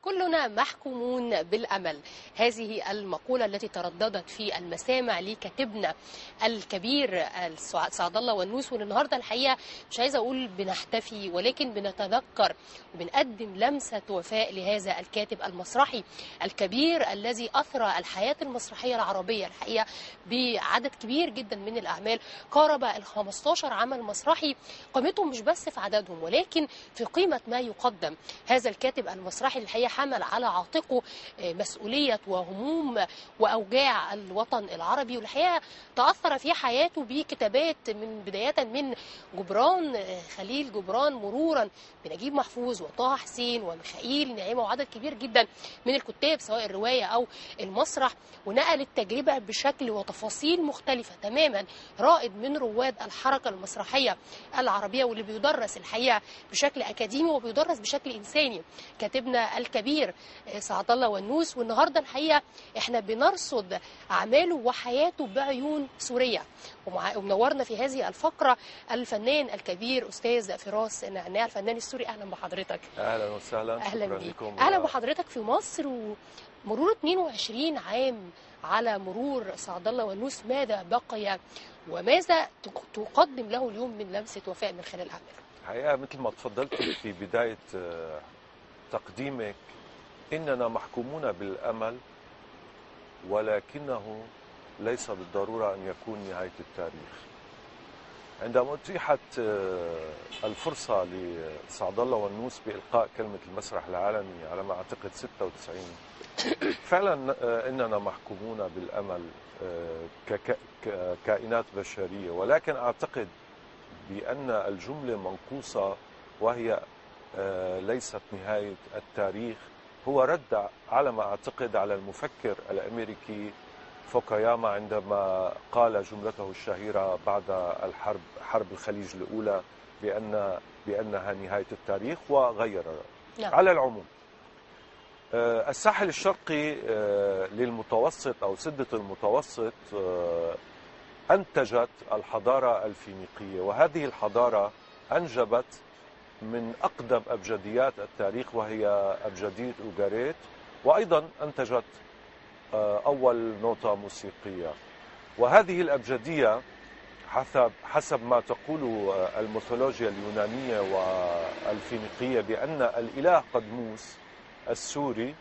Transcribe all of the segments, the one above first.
كلنا محكومون بالأمل. هذه المقولة التي ترددت في المسامع لكاتبنا الكبير سعد الله ونوس، والنهارده الحقيقة مش عايزة أقول بنحتفي ولكن بنتذكر وبنقدم لمسة وفاء لهذا الكاتب المسرحي الكبير الذي أثرى الحياة المسرحية العربية الحقيقة بعدد كبير جدا من الأعمال، قارب ال 15 عمل مسرحي، قيمتهم مش بس في عددهم ولكن في قيمة ما يقدم. هذا الكاتب المسرحي الحقيقة حمل على عاتقه مسؤولية وهموم وأوجاع الوطن العربي، والحقيقة تأثر في حياته بكتابات من بداية من جبران خليل جبران مرورا بنجيب محفوظ وطه حسين وميخائيل نعيمة وعدد كبير جدا من الكتاب سواء الرواية أو المسرح، ونقل التجربة بشكل وتفاصيل مختلفة تماما. رائد من رواد الحركة المسرحية العربية واللي بيدرس الحقيقة بشكل أكاديمي وبيدرس بشكل إنساني كاتبنا الكبير سعد الله ونوس. والنهارده الحقيقه احنا بنرصد اعماله وحياته بعيون سوريه، ومنورنا في هذه الفقره الفنان الكبير استاذ فراس نعناع الفنان السوري. اهلا بحضرتك. اهلا وسهلا. اهلا بيك. اهلا بحضرتك في مصر ومرور 22 عام على مرور سعد الله ونوس، ماذا بقي وماذا تقدم له اليوم من لمسه وفاء من خلال اعماله؟ الحقيقه مثل ما تفضلت في بدايه تقديمك، إننا محكومون بالأمل ولكنه ليس بالضرورة أن يكون نهاية التاريخ. عندما أتيحت الفرصة لسعد الله ونوس بإلقاء كلمة المسرح العالمي على ما أعتقد 96، فعلا إننا محكومون بالأمل ككائنات بشرية، ولكن أعتقد بأن الجملة منقوصة وهي ليست نهاية التاريخ. هو رد على ما أعتقد على المفكر الأمريكي فوكوياما عندما قال جملته الشهيرة بعد حرب الخليج الأولى بأنها نهاية التاريخ وغير. على العموم، الساحل الشرقي للمتوسط أو سدة المتوسط أنتجت الحضارة الفينيقية، وهذه الحضارة أنجبت من أقدم أبجديات التاريخ وهي أبجدية أوغاريت، وأيضا أنتجت أول نوتة موسيقية. وهذه الأبجدية حسب ما تقول الميثولوجيا اليونانية والفينيقية بأن الإله قدموس السوري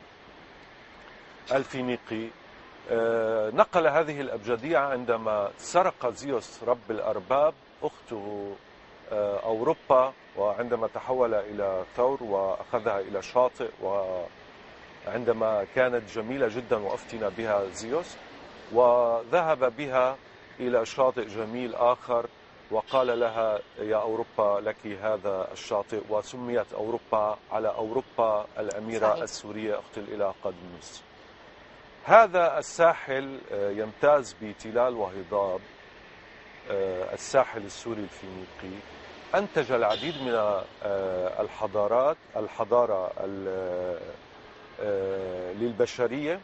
الفينيقي نقل هذه الأبجدية عندما سرق زيوس رب الأرباب أخته أوروبا، وعندما تحول إلى ثور وأخذها إلى شاطئ، وعندما كانت جميلة جدا وافتن بها زيوس، وذهب بها إلى شاطئ جميل آخر وقال لها يا أوروبا لك هذا الشاطئ، وسميت أوروبا على أوروبا الأميرة صحيح. السورية أخت الإله قدموس. هذا الساحل يمتاز بتلال وهضاب، الساحل السوري الفينيقي أنتج العديد من الحضارة للبشرية،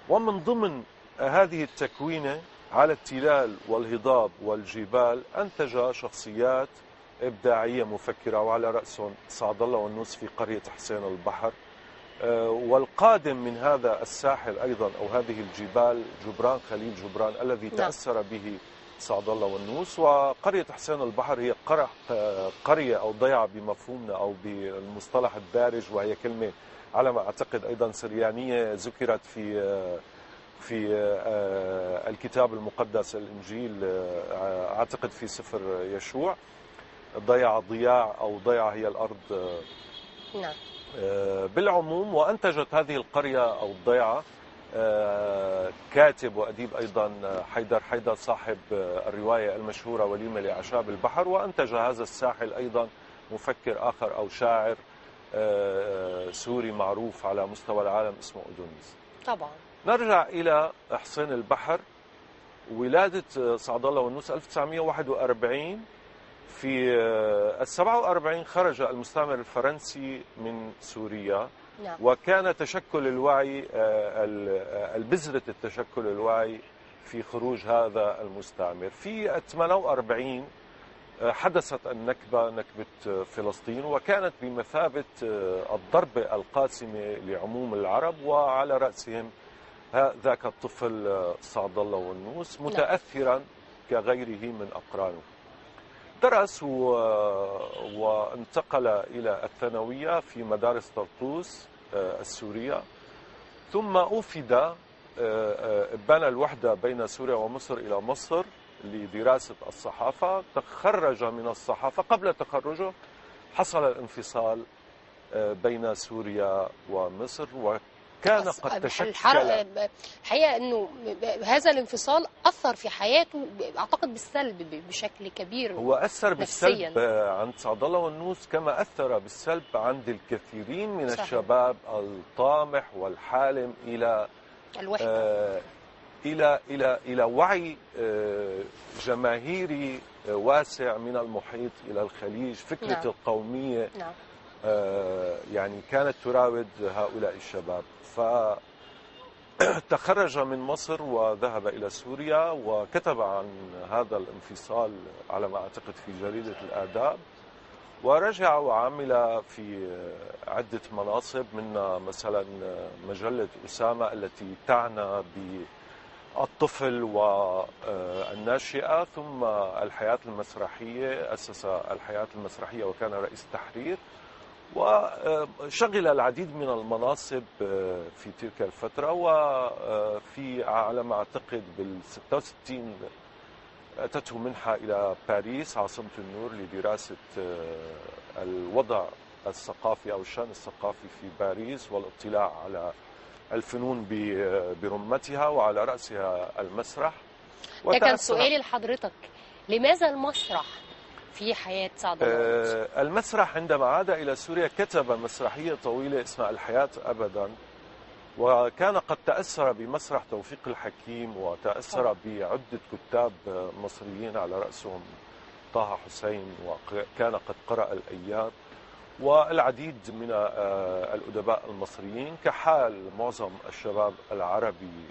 ومن ضمن هذه التكوينة على التلال والهضاب والجبال أنتج شخصيات إبداعية مفكرة، وعلى رأسهم سعد الله ونوس في قرية حسين البحر. والقادم من هذا الساحل أيضا أو هذه الجبال جبران خليل جبران الذي تأثر به سعد الله ونوس. وقرية حسين البحر هي قرية أو ضيعة بمفهومنا أو بالمصطلح الدارج، وهي كلمة على ما أعتقد أيضا سريانية ذكرت في الكتاب المقدس الإنجيل، أعتقد في سفر يشوع. ضياع أو ضيعة هي الأرض نعم. بالعموم، وأنتجت هذه القرية أو الضيعة كاتب وأديب أيضا حيدر صاحب الرواية المشهورة وليمة لأعشاب البحر، وأنتج هذا الساحل أيضا مفكر آخر أو شاعر سوري معروف على مستوى العالم اسمه أدونيس. طبعا. نرجع إلى حسين البحر. ولادة سعد الله ونوس 1941. في 47 خرج المستعمر الفرنسي من سوريا، وكان تشكل الوعي البذرة التشكل الوعي في خروج هذا المستعمر. في 48 حدثت النكبة، نكبة فلسطين، وكانت بمثابة الضربة القاسمة لعموم العرب، وعلى رأسهم ذاك الطفل سعد الله والنوس، متأثرا كغيره من أقرانه. درس وانتقل إلى الثانوية في مدارس طرطوس السورية، ثم أوفد بنى الوحدة بين سوريا ومصر إلى مصر لدراسة الصحافة. تخرج من الصحافة. قبل تخرجه حصل الانفصال بين سوريا ومصر، وكان قد تشكل. الحقيقة أنه هذا الانفصال أثر في حياته أعتقد بالسلب بشكل كبير. هو أثر نفسياً بالسلب عند سعد الله والنوس، كما أثر بالسلب عند الكثيرين من صحيح. الشباب الطامح والحالم إلى الوحدة. إلى وعي جماهيري واسع من المحيط إلى الخليج. فكرة نعم. القومية نعم. يعني كانت تراود هؤلاء الشباب. فتخرج من مصر وذهب إلى سوريا، وكتب عن هذا الانفصال على ما أعتقد في جريدة الآداب، ورجع وعمل في عدة مناصب، منها مثلا مجلة أسامة التي تعنى بالطفل والناشئة، ثم الحياة المسرحية، أسس الحياة المسرحية وكان رئيس تحرير، وشغل العديد من المناصب في تلك الفترة. وفي على ما أعتقد بال66 أتته منحة إلى باريس عاصمة النور لدراسة الوضع الثقافي أو الشأن الثقافي في باريس، والاطلاع على الفنون برمتها وعلى رأسها المسرح. ده كان سؤالي لحضرتك، لماذا المسرح في حياة سعد الله؟ المسرح عندما عاد إلى سوريا كتب مسرحية طويلة اسمها الحياة أبدا، وكان قد تأثر بمسرح توفيق الحكيم، وتأثر بعدة كتاب مصريين على رأسهم طه حسين، وكان قد قرأ الأيام، والعديد من الأدباء المصريين، كحال معظم الشباب العربي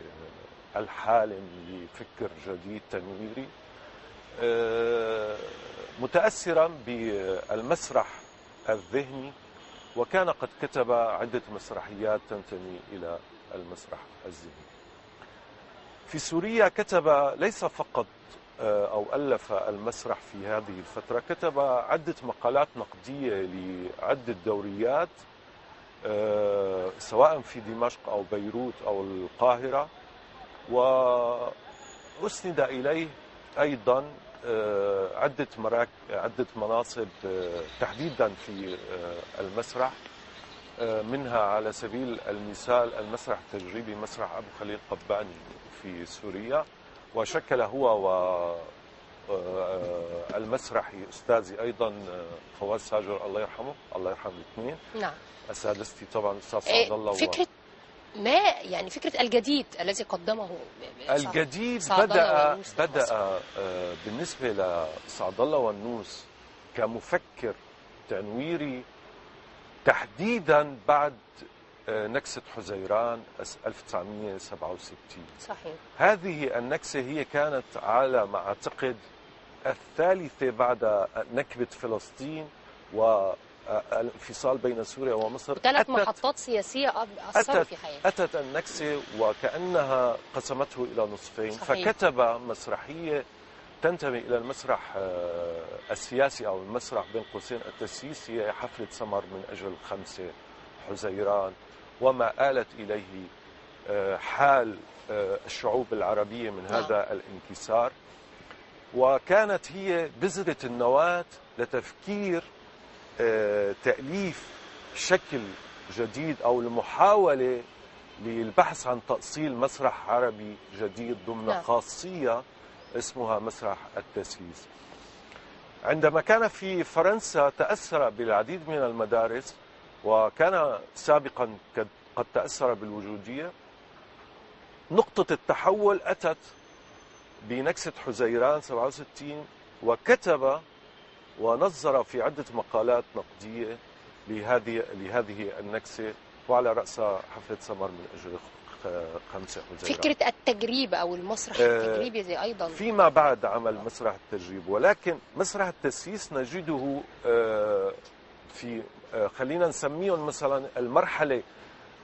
الحالم لفكر جديد تنويري، متأثرا بالمسرح الذهني، وكان قد كتب عدة مسرحيات تنتمي إلى المسرح الذهني. في سوريا كتب ليس فقط أو ألف المسرح في هذه الفترة، كتب عدة مقالات نقدية لعدة دوريات سواء في دمشق أو بيروت أو القاهرة، وأسند إليه أيضا عدة مناصب تحديدا في المسرح، منها على سبيل المثال المسرح التجريبي مسرح أبو خليل قباني في سوريا، وشكل هو والمسرحي أستاذي أيضا فواز ساجر الله يرحمه، الله يرحم الاثنين. نعم. أساتذتي طبعا أستاذ سعد الله. فكرة فكرة الجديد الذي قدمه الجديد بدأ بالنسبة لسعد الله والنوس كمفكر تنويري تحديدا بعد نكسة حزيران 1967. صحيح. هذه النكسة هي كانت على ما أعتقد الثالثة بعد نكبة فلسطين والانفصال بين سوريا ومصر. 3 محطات سياسية أثروا في حياته. أتت النكسة وكأنها قسمته إلى نصفين. صحيح. فكتب مسرحية تنتمي إلى المسرح السياسي أو المسرح بين قوسين التسييسي، هي حفلة سمر من أجل 5 حزيران، وما آلت إليه حال الشعوب العربية من هذا الانكسار. وكانت هي بذرة النواة لتفكير تأليف شكل جديد أو المحاولة للبحث عن تأصيل مسرح عربي جديد ضمن خاصية اسمها مسرح التسييس. عندما كان في فرنسا تأثر بالعديد من المدارس، وكان سابقا قد تأثر بالوجودية. نقطة التحول أتت بنكسة حزيران 67، وكتب ونظر في عدة مقالات نقدية لهذه النكسة، وعلى رأسها حفلة سمر من أجل 5 حزيران. فكرة التجريب أو المسرح التجريبي زي أيضا فيما بعد عمل مسرح التجريب، ولكن مسرح التسييس نجده في خلينا نسميهم مثلا المرحلة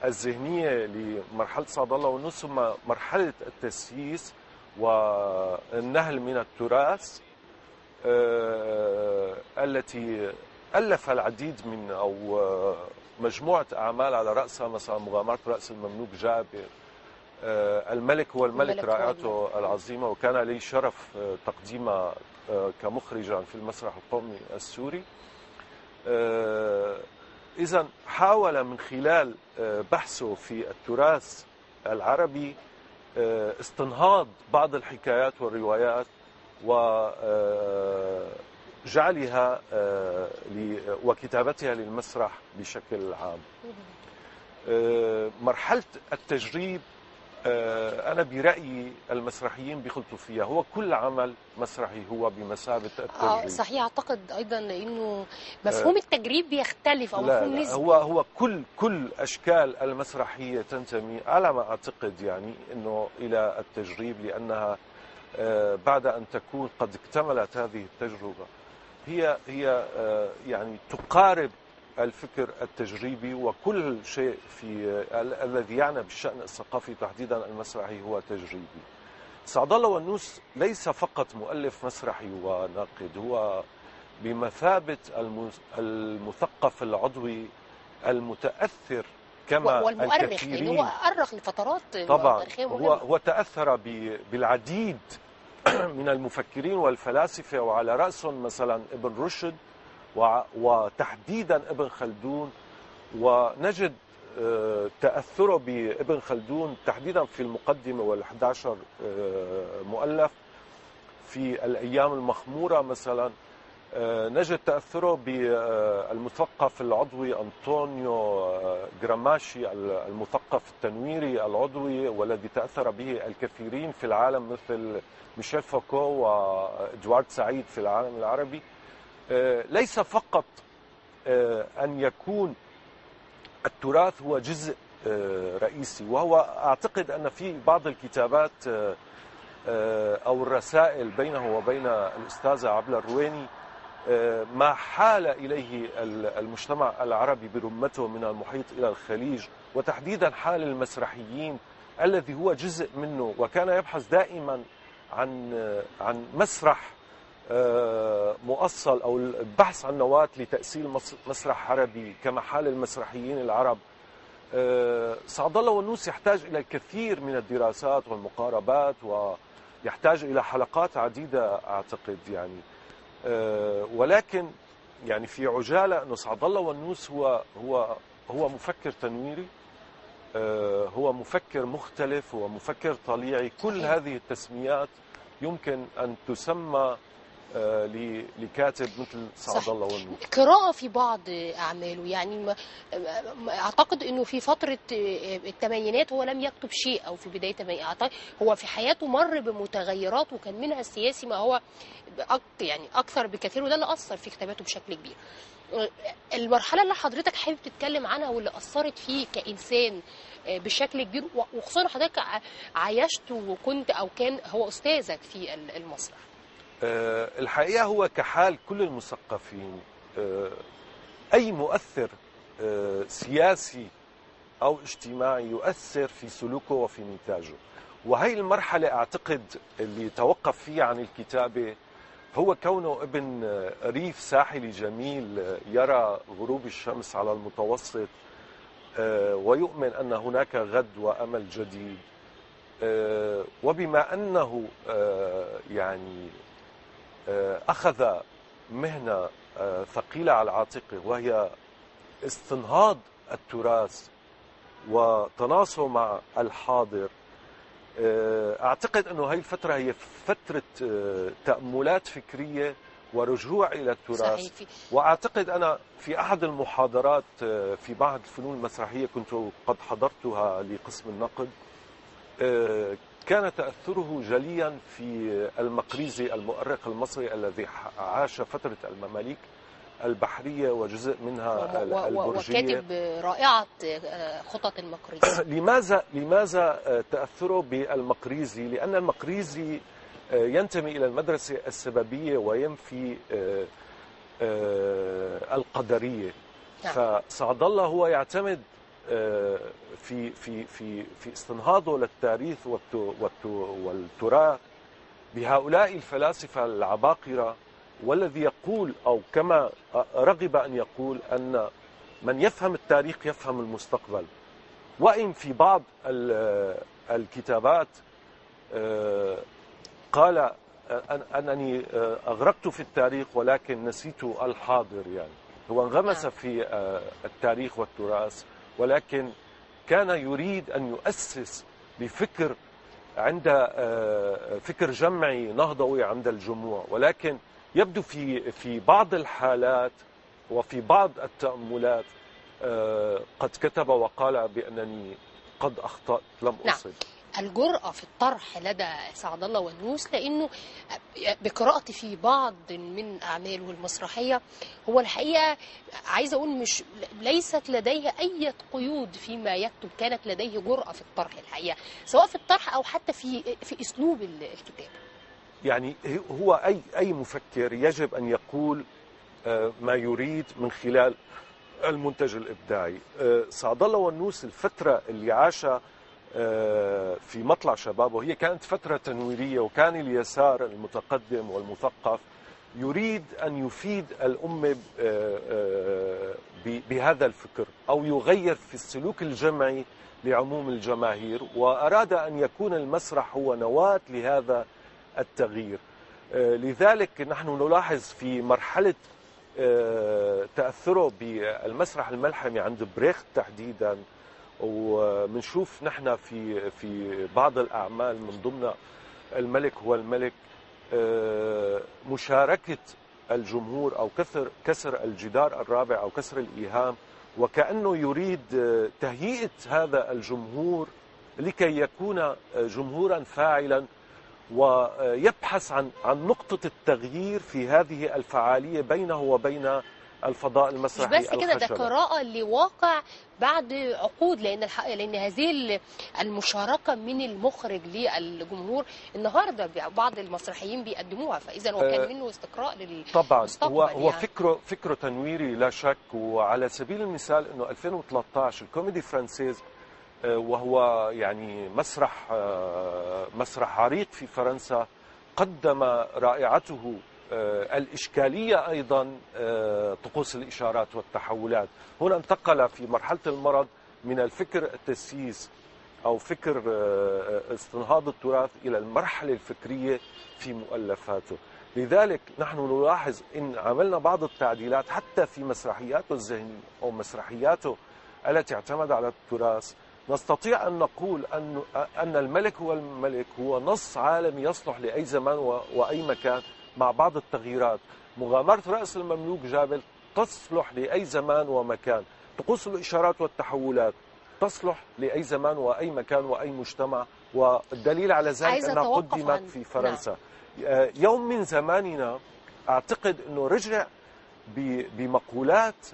الذهنية لمرحلة سعد الله والنوس، ثم مرحلة التسييس والنهل من التراث التي ألف العديد من أو مجموعة أعمال على رأسها مثلا مغامرة رأس المملوك جابر، الملك هو الملك رائعته العظيمة، وكان لي شرف تقديمها كمخرجا في المسرح القومي السوري. إذا حاول من خلال بحثه في التراث العربي استنهاض بعض الحكايات والروايات وجعلها وكتابتها للمسرح بشكل عام. مرحلة التجريب أنا برأيي المسرحيين بيخلطوا فيها، هو كل عمل مسرحي هو بمثابة التجريب. صحيح. أعتقد أيضا إنه مفهوم التجريب بيختلف أو مفهوم نسبي. هو كل أشكال المسرحية تنتمي على ما أعتقد يعني إنه إلى التجريب، لأنها بعد أن تكون قد اكتملت هذه التجربة هي يعني تقارب الفكر التجريبي، وكل شيء في الذي يعني بالشأن الثقافي تحديدا المسرحي هو تجريبي. سعد الله والنوس ليس فقط مؤلف مسرحي وناقد، هو بمثابة المثقف العضوي المتأثر كما والمؤرخ، يعني هو أرخ لفترات طبعا. هو تأثر بالعديد من المفكرين والفلاسفة، وعلى رأسهم مثلا ابن رشد وتحديدا ابن خلدون، ونجد تأثره بابن خلدون تحديدا في المقدمة وال11 مؤلف في الأيام المخمورة مثلا. نجد تأثره بالمثقف العضوي أنطونيو جراماشي المثقف التنويري العضوي، والذي تأثر به الكثيرين في العالم مثل ميشيل فوكو وإدوارد سعيد في العالم العربي. ليس فقط أن يكون التراث هو جزء رئيسي، وهو أعتقد أن في بعض الكتابات أو الرسائل بينه وبين الأستاذة عبلة الرويني ما حال إليه المجتمع العربي برمته من المحيط إلى الخليج، وتحديدا حال المسرحيين الذي هو جزء منه، وكان يبحث دائما عن مسرح مؤصل أو البحث عن نواة لتأصيل مسرح عربي كما حال المسرحيين العرب. سعد الله والنوس يحتاج إلى الكثير من الدراسات والمقاربات، ويحتاج إلى حلقات عديدة أعتقد يعني. ولكن يعني في عجالة أنه سعد الله والنوس هو مفكر تنويري، هو مفكر مختلف، هو مفكر طليعي. كل هذه التسميات يمكن أن تسمى لكاتب مثل سعد الله والنوس. قراءة في بعض أعماله، يعني أعتقد أنه في فترة الثمانينات هو لم يكتب شيء، أو في بداية الثمانينات هو في حياته مر بمتغيرات، وكان منها السياسي ما هو يعني أكثر بكثير، وده اللي أثر في كتاباته بشكل كبير. المرحلة اللي حضرتك حابب تتكلم عنها واللي أثرت فيه كإنسان بشكل كبير، وخصوصا حضرتك عايشته وكنت أو كان هو أستاذك في المسرح. الحقيقة هو كحال كل المثقفين، أي مؤثر سياسي أو اجتماعي يؤثر في سلوكه وفي نتاجه، وهي المرحلة أعتقد اللي توقف فيها عن الكتابة هو كونه ابن ريف ساحلي جميل يرى غروب الشمس على المتوسط ويؤمن أن هناك غد وأمل جديد. وبما أنه يعني أخذ مهنة ثقيلة على عاتقه، وهي استنهاض التراث وتناصره مع الحاضر، أعتقد أنه هذه الفترة هي فترة تأملات فكرية ورجوع إلى التراث. صحيح. وأعتقد أنا في أحد المحاضرات في معهد الفنون المسرحية كنت قد حضرتها لقسم النقد، كان تأثره جليا في المقريزي المؤرخ المصري الذي عاش فترة المماليك البحرية وجزء منها البرجية. وكاتب رائعة خطط المقريزي. لماذا تأثره بالمقريزي؟ لأن المقريزي ينتمي إلى المدرسة السببية وينفي القدرية. فسعد الله هو يعتمد في استنهاضه للتاريخ والتراث بهؤلاء الفلاسفة العباقرة، والذي يقول أو كما رغب أن يقول أن من يفهم التاريخ يفهم المستقبل. وإن في بعض الكتابات قال أنني أغرقت في التاريخ ولكن نسيت الحاضر، يعني هو انغمس في التاريخ والتراث ولكن كان يريد أن يؤسس لفكر فكر جمعي نهضوي عند الجموع، ولكن يبدو في بعض الحالات وفي بعض التأملات قد كتب وقال بأنني قد أخطأت لم أصب. الجرأة في الطرح لدى سعد الله والنوس، لأنه بقراءتي في بعض من أعماله المسرحية هو الحقيقة عايزة أقول ليست لديه أي قيود فيما يكتب، كانت لديه جرأة في الطرح الحقيقة، سواء في الطرح أو حتى في أسلوب الكتاب. يعني هو أي مفكر يجب أن يقول ما يريد من خلال المنتج الإبداعي. سعد الله والنوس الفترة اللي عاشها في مطلع شبابه هي كانت فترة تنويرية، وكان اليسار المتقدم والمثقف يريد أن يفيد الأمة بهذا الفكر أو يغير في السلوك الجمعي لعموم الجماهير، وأراد أن يكون المسرح هو نواة لهذا التغيير. لذلك نحن نلاحظ في مرحلة تأثره بالمسرح الملحمي عند بريخت تحديدا، ومنشوف نحن في بعض الأعمال من ضمن الملك هو الملك مشاركة الجمهور أو كسر الجدار الرابع أو كسر الإيهام، وكأنه يريد تهيئة هذا الجمهور لكي يكون جمهورا فاعلا ويبحث عن نقطة التغيير في هذه الفعالية بينه وبين الفضاء المسرحي. مش بس كده، ده قراءة لواقع بعد عقود، لأن هذه المشاركة من المخرج للجمهور النهارده بعض المسرحيين بيقدموها، فإذا هو كان منه استقراء للمستقبل. طبعا هو فكره تنويري لا شك. وعلى سبيل المثال انه 2013 الكوميدي فرانسيز وهو يعني مسرح عريق في فرنسا قدم رائعته الإشكالية أيضا طقوس الإشارات والتحولات. هنا انتقل في مرحلة المرض من الفكر التسييس أو فكر استنهاض التراث إلى المرحلة الفكرية في مؤلفاته. لذلك نحن نلاحظ إن عملنا بعض التعديلات حتى في مسرحياته الذهنية أو مسرحياته التي اعتمد على التراث. نستطيع أن نقول أن الملك هو الملك هو نص عالمي يصلح لأي زمان وأي مكان مع بعض التغييرات. مغامرة رأس المملوك جابل تصلح لأي زمان ومكان. طقوس الإشارات والتحولات تصلح لأي زمان وأي مكان وأي مجتمع، والدليل على ذلك أنها قدمت في فرنسا. يوم من زماننا أعتقد أنه رجع بمقولات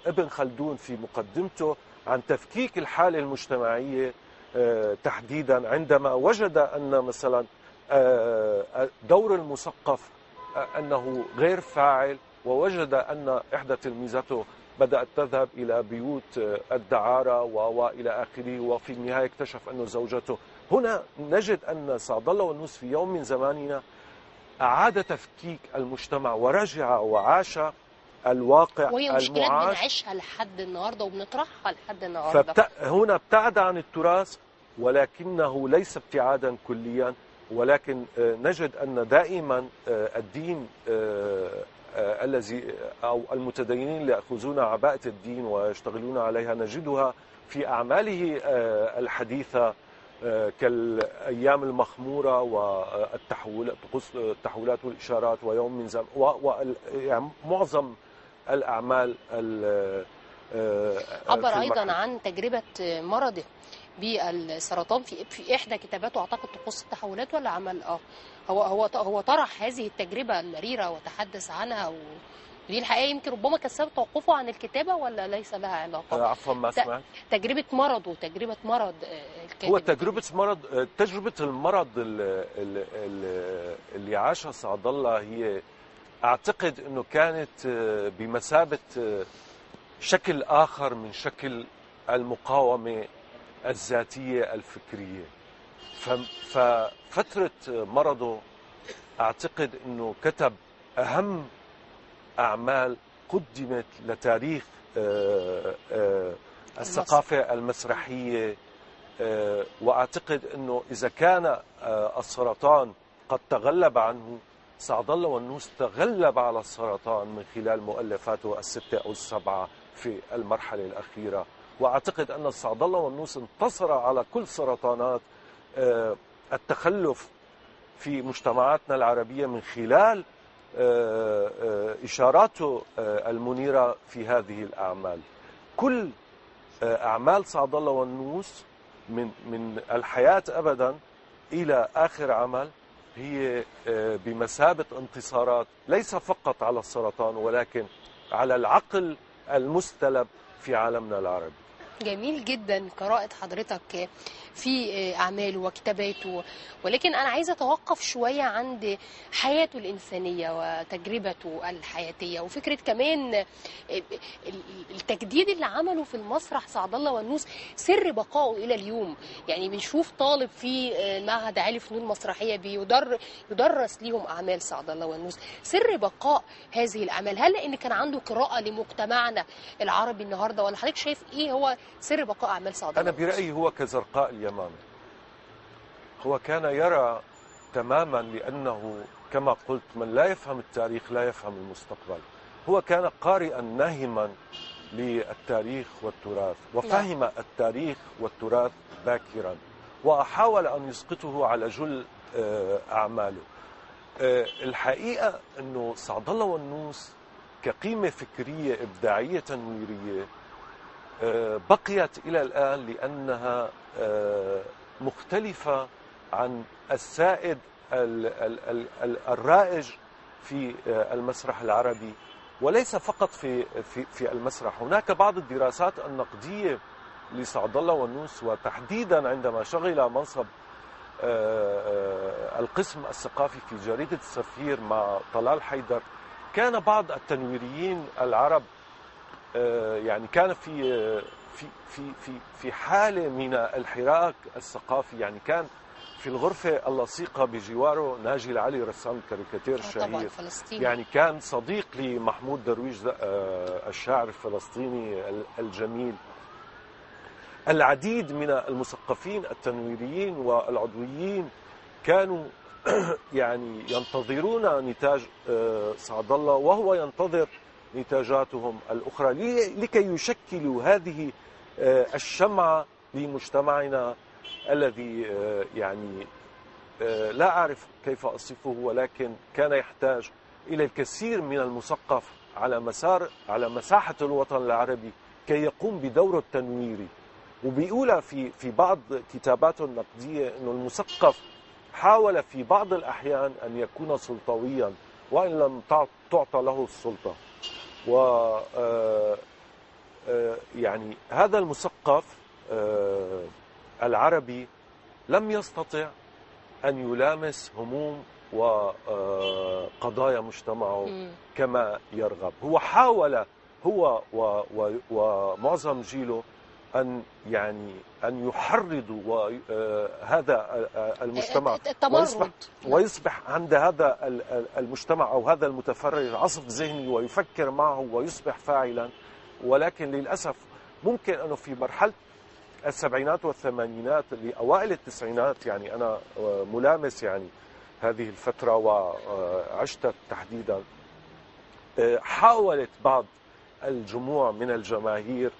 ابن خلدون في مقدمته عن تفكيك الحالة المجتمعية تحديدا، عندما وجد أن مثلا دور المثقف أنه غير فاعل، ووجد أن إحدى تلميذته بدأت تذهب إلى بيوت الدعارة وإلى آخره، وفي النهاية اكتشف أن زوجته. هنا نجد أن سعد الله والنوس في يوم من زماننا أعاد تفكيك المجتمع ورجع وعاش الواقع وهي مشكلات بنعيشها لحد النهارده وبنطرحها لحد النهارده. هنا ابتعد عن التراث، ولكنه ليس ابتعادا كليا، ولكن نجد أن دائما الدين الذي أو المتدينين اللي يأخذون عباءة الدين ويشتغلون عليها نجدها في أعماله الحديثة كالأيام المخمورة والتحولات والإشارات ويوم من زمان يعني معظم الأعمال عبر أيضا عن تجربة مرضه بالسرطان في إحدى كتاباته، أعتقد طقوس التحولات ولا عمل هو طرح هذه التجربة المريرة وتحدث عنها ودي الحقيقه يمكن ربما كان سبب توقفه عن الكتابه، ولا ليس لها علاقه؟ عفوا ما سمعت. تجربه مرضه، تجربه مرض الكاتب هو تجربة المرض اللي عاشها سعد الله هي أعتقد أنه كانت بمثابة شكل آخر من شكل المقاومة الذاتية الفكرية. ففترة مرضه أعتقد أنه كتب أهم أعمال قدمت لتاريخ الثقافة المسرحية. وأعتقد أنه إذا كان السرطان قد تغلب عنه، سعد الله والنوس تغلب على السرطان من خلال مؤلفاته الستة أو السبعة في المرحلة الأخيرة. وأعتقد أن سعد الله والنوس انتصر على كل سرطانات التخلف في مجتمعاتنا العربية من خلال إشاراته المنيرة في هذه الأعمال. كل أعمال سعد الله والنوس من الحياة أبدا إلى آخر عمل هي بمثابة انتصارات، ليس فقط على السرطان ولكن على العقل المستلب في عالمنا العربي. جميل جدا قراءة حضرتك في أعماله وكتاباته، ولكن أنا عايزة أتوقف شوية عند حياته الإنسانية وتجربته الحياتية، وفكرة كمان التجديد اللي عمله في المسرح سعد الله والنوس، سر بقائه إلى اليوم. يعني بنشوف طالب في معهد عالي فنون مسرحية يدرس ليهم أعمال سعد الله والنوس. سر بقاء هذه الأعمال، هل لأن كان عنده قراءة لمجتمعنا العربي النهاردة، ولا حضرتك شايف إيه هو سر بقاء أعمال سعد الله؟ أنا برأيي هو كزرقاء اليمامة، هو كان يرى تماما، لأنه كما قلت من لا يفهم التاريخ لا يفهم المستقبل. هو كان قارئا ناهما للتاريخ والتراث، وفهم التاريخ والتراث باكرا، وحاول أن يسقطه على جل أعماله. الحقيقة أنه سعد الله والنوس كقيمة فكرية إبداعية تنويرية بقيت إلى الآن لأنها مختلفة عن السائد الرائج في المسرح العربي، وليس فقط في المسرح. هناك بعض الدراسات النقدية لسعد الله والنوس، وتحديدا عندما شغل منصب القسم الثقافي في جريدة السفير مع طلال حيدر، كان بعض التنويريين العرب يعني كان في حالة من الحراك الثقافي. يعني كان في الغرفة اللصيقة بجواره ناجي العلي رسام الكاريكاتير الشهير، يعني كان صديق لمحمود درويش الشاعر الفلسطيني الجميل. العديد من المثقفين التنويريين والعضويين كانوا يعني ينتظرون نتاج سعد الله، وهو ينتظر نتاجاتهم الأخرى لكي يشكلوا هذه الشمعة لمجتمعنا الذي يعني لا أعرف كيف أصفه، ولكن كان يحتاج إلى الكثير من المثقف على مساحة الوطن العربي كي يقوم بدوره التنويري. وبيقول في بعض كتاباته النقدية أنه المثقف حاول في بعض الأحيان أن يكون سلطويا وإن لم تعطى له السلطة. و يعني هذا المثقف العربي لم يستطع أن يلامس هموم وقضايا مجتمعه كما يرغب. هو حاول هو ومعظم جيله أن يحرضوا هذا المجتمع ويصبح عند هذا المجتمع أو هذا المتفرج عصف ذهني ويفكر معه ويصبح فاعلا. ولكن للأسف ممكن أنه في مرحلة السبعينات والثمانينات لأوائل التسعينات، يعني أنا ملامس يعني هذه الفترة وعشت تحديدا، حاولت بعض الجموع من الجماهير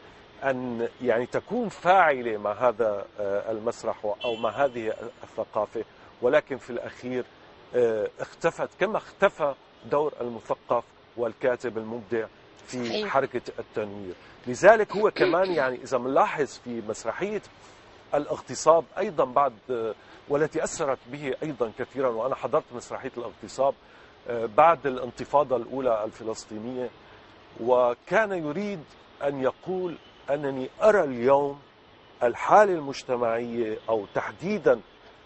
أن يعني تكون فاعلة مع هذا المسرح أو مع هذه الثقافة، ولكن في الأخير اختفت كما اختفى دور المثقف والكاتب المبدع في حركة التنوير. لذلك هو كمان يعني إذا بنلاحظ في مسرحية الاغتصاب أيضا بعد، والتي أثرت به أيضا كثيرا، وأنا حضرت مسرحية الاغتصاب، بعد الانتفاضة الأولى الفلسطينية، وكان يريد أن يقول أنني أرى اليوم الحالة المجتمعية أو تحديدا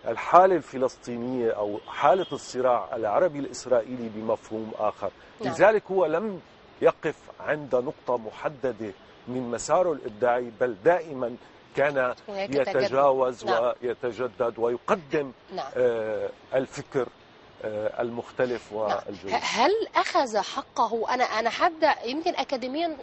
الحالة الفلسطينية أو حالة الصراع العربي الإسرائيلي بمفهوم آخر. نعم. لذلك هو لم يقف عند نقطة محددة من مساره الإبداعي، بل دائما كان يتجاوز نعم. ويتجدد ويقدم نعم. الفكر المختلف والجديد. هل أخذ حقه؟ أنا هبدأ يمكن أكاديميا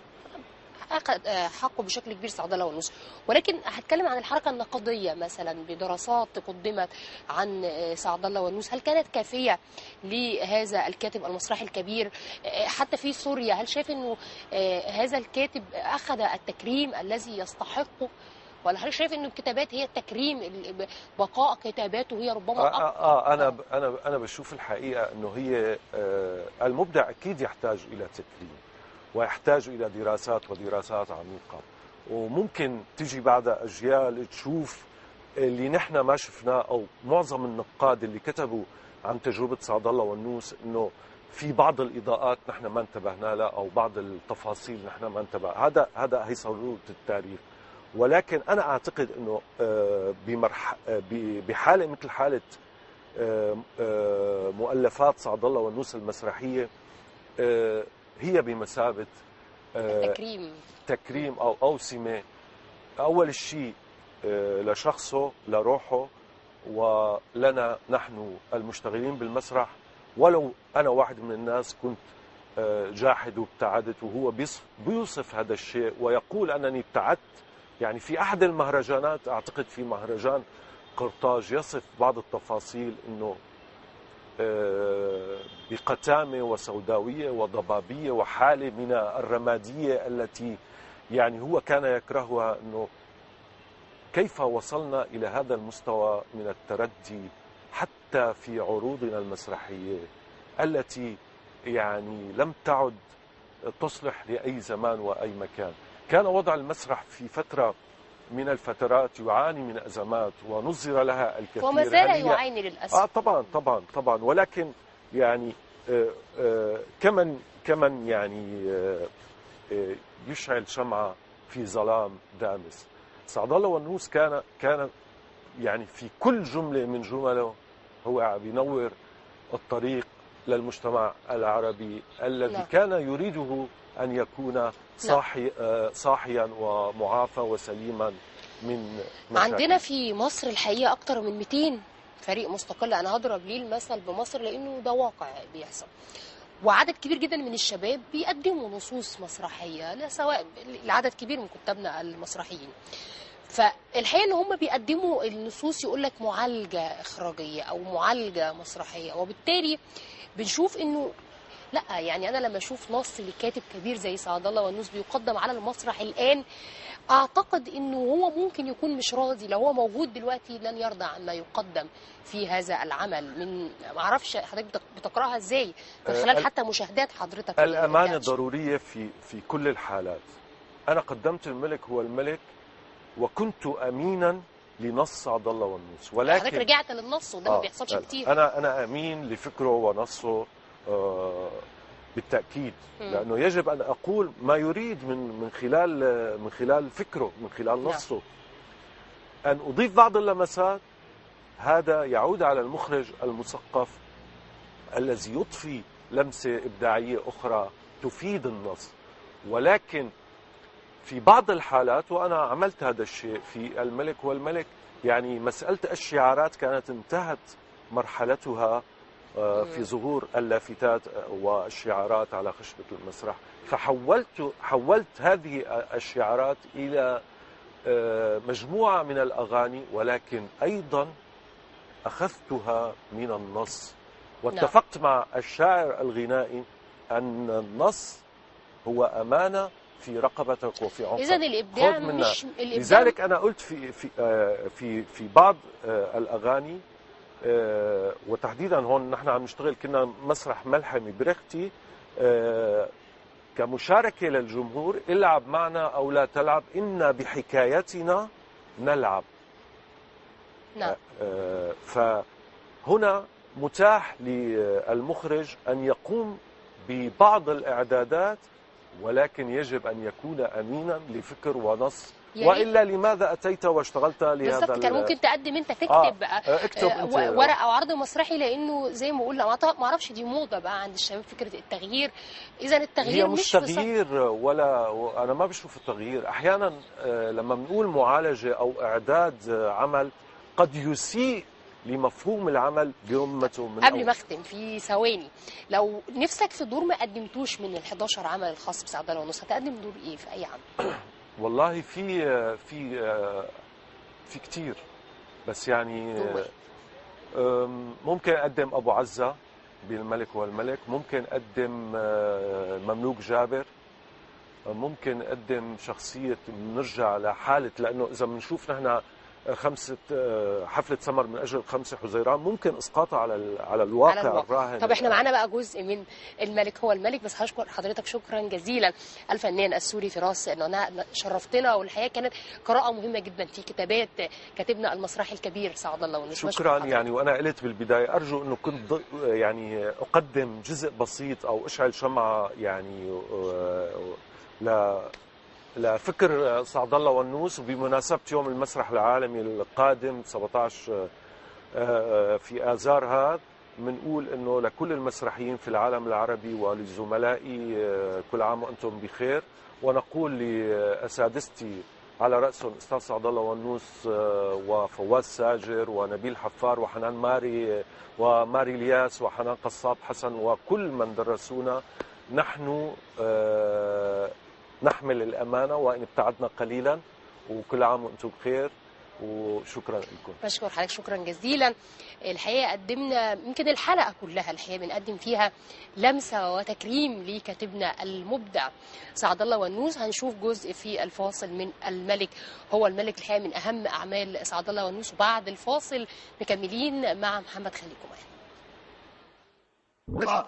أخذ حقه بشكل كبير سعد الله والنوس، ولكن هتكلم عن الحركة النقدية مثلا بدراسات قدمت عن سعد الله والنوس، هل كانت كافية لهذا الكاتب المسرحي الكبير حتى في سوريا؟ هل شايف أنه هذا الكاتب أخذ التكريم الذي يستحقه، ولا هل شايف أنه الكتابات هي التكريم، بقاء كتاباته هي ربما أنا بشوف الحقيقة أنه هي المبدع أكيد يحتاج إلى تكريم ويحتاج إلى دراسات عميقة، وممكن تجي بعد أجيال تشوف اللي نحن ما شفناه، أو معظم النقاد اللي كتبوا عن تجربة سعد الله والنوس أنه في بعض الإضاءات نحن ما انتبهنا لها أو بعض التفاصيل نحن ما انتبه. هذا هي صورة التاريخ. ولكن أنا أعتقد أنه بحالة مثل حالة مؤلفات سعد الله والنوس المسرحية هي بمثابة تكريم أو أوسمة، أول شيء لشخصه لروحه ولنا نحن المشتغلين بالمسرح. ولو أنا واحد من الناس كنت جاحد وابتعدت، وهو بيوصف هذا الشيء ويقول أنني ابتعدت. يعني في أحد المهرجانات، أعتقد في مهرجان قرطاج، يصف بعض التفاصيل أنه بقتامة وسوداوية وضبابية وحالة من الرمادية التي يعني هو كان يكرهها، أنه كيف وصلنا إلى هذا المستوى من التردي حتى في عروضنا المسرحية التي يعني لم تعد تصلح لأي زمان وأي مكان. كان وضع المسرح في فترة من الفترات يعاني من أزمات ونظر لها الكثير، وما زال يعاني للأسف. طبعا ولكن يعني كمن يعني يشعل شمعة في ظلام دامس. سعد الله والنوس كان يعني في كل جملة من جمله هو بينور الطريق للمجتمع العربي الذي كان يريده أن يكون صاحيا ومعافى وسليما من مشاكل. عندنا في مصر الحقيقة أكتر من 200 فريق مستقل. أنا هضرب ليه المثل بمصر لأنه ده واقع بيحصل، وعدد كبير جدا من الشباب بيقدموا نصوص مسرحية، لا سواء لعدد كبير من كتابنا المسرحيين. فالحقيقة ان هم بيقدموا النصوص يقول لك معالجة إخراجية أو معالجة مسرحية، وبالتالي بنشوف انه لا، يعني انا لما اشوف نص لكاتب كبير زي سعد الله والنوس بيقدم على المسرح الان، اعتقد انه هو ممكن يكون مش راضي. لو هو موجود دلوقتي لن يرضى عما يقدم في هذا العمل. من ما اعرفش حضرتك بتقراها ازاي من خلال حتى مشاهدات حضرتك. الامانه ضروريه في كل الحالات. انا قدمت الملك هو الملك وكنت امينا لنص سعد الله والنوس، ولكن حضرتك رجعت للنص وده ما بيحصلش كتير. انا امين لفكره ونصه بالتأكيد، لأنه يجب أن أقول ما يريد من خلال فكره، من خلال نصه. أن أضيف بعض اللمسات هذا يعود على المخرج المثقف الذي يضفي لمسة إبداعية أخرى تفيد النص. ولكن في بعض الحالات، وأنا عملت هذا الشيء في الملك والملك، يعني مسألة الشعارات كانت انتهت مرحلتها في ظهور اللافتات والشعارات على خشبة المسرح، فحولت هذه الشعارات إلى مجموعة من الأغاني، ولكن أيضا أخذتها من النص، واتفقت مع الشاعر الغنائي أن النص هو أمانة في رقبتك وفي عنقك. إذن الإبداع مش الإبداع. لذلك أنا قلت في بعض الأغاني، وتحديدا هون نحن عم نشتغل كنا مسرح ملحمي برختي، كمشاركة للجمهور: العب معنا أو لا تلعب، إن بحكايتنا نلعب. نعم. فهنا متاح للمخرج أن يقوم ببعض الإعدادات، ولكن يجب أن يكون أمينا لفكر ونص، وإلا لماذا أتيت واشتغلت لهذا؟ بالظبط، كان ممكن تقدم أنت تكتب اكتب انت ورقة أو عرض مسرحي، لأنه زي ما قلنا ما أعرفش دي موضة بقى عند الشباب فكرة التغيير. إذا التغيير هي مش تغيير، ولا أنا ما بشوف التغيير. أحيانا لما بنقول معالجة أو إعداد عمل قد يسيء لمفهوم العمل برمته من قبل ما اختم في ثواني، لو نفسك في دور ما قدمتوش من ال11 عمل الخاص بسعد الله ونص، هتقدم دور ايه في اي عمل؟ والله في كتير، بس يعني ممكن اقدم ابو عزة بالملك والملك، ممكن اقدم مملوك جابر، ممكن اقدم شخصية نرجع لحالة، لانه اذا بنشوف نحن حفلة سمر من أجل 5 حزيران ممكن إسقاطها على الواقع الراهن. طب احنا معانا بقى جزء من الملك هو الملك، بس هشكر حضرتك شكرا جزيلا الفنان السوري فراس إنه شرفتنا، والحقيقة كانت قراءة مهمة جدا في كتابات كاتبنا المسرحي الكبير سعد الله ونص. شكرا. يعني وأنا قلت بالبداية أرجو أنه كنت يعني أقدم جزء بسيط أو أشعل شمعة يعني لفكر سعد الله والنوس، وبمناسبة يوم المسرح العالمي القادم 17 في آذار هذا، بنقول انه لكل المسرحيين في العالم العربي ولزملائي كل عام وانتم بخير، ونقول لاساتذتي على راسهم الاستاذ سعد الله والنوس وفواز ساجر ونبيل حفار وحنان ماري وماري الياس وحنان قصاب حسن وكل من درسونا، نحن نحمل الأمانة وإن ابتعدنا قليلا، وكل عام وأنتم بخير، وشكرا لكم. بشكر حضرتك شكرا جزيلا. الحقيقة قدمنا يمكن الحلقة كلها الحقيقة بنقدم فيها لمسة وتكريم لكاتبنا المبدع سعد الله والنوس. هنشوف جزء في الفاصل من الملك هو الملك، الحقيقة من أهم أعمال سعد الله والنوس، وبعد الفاصل مكملين مع محمد. خليكم معانا.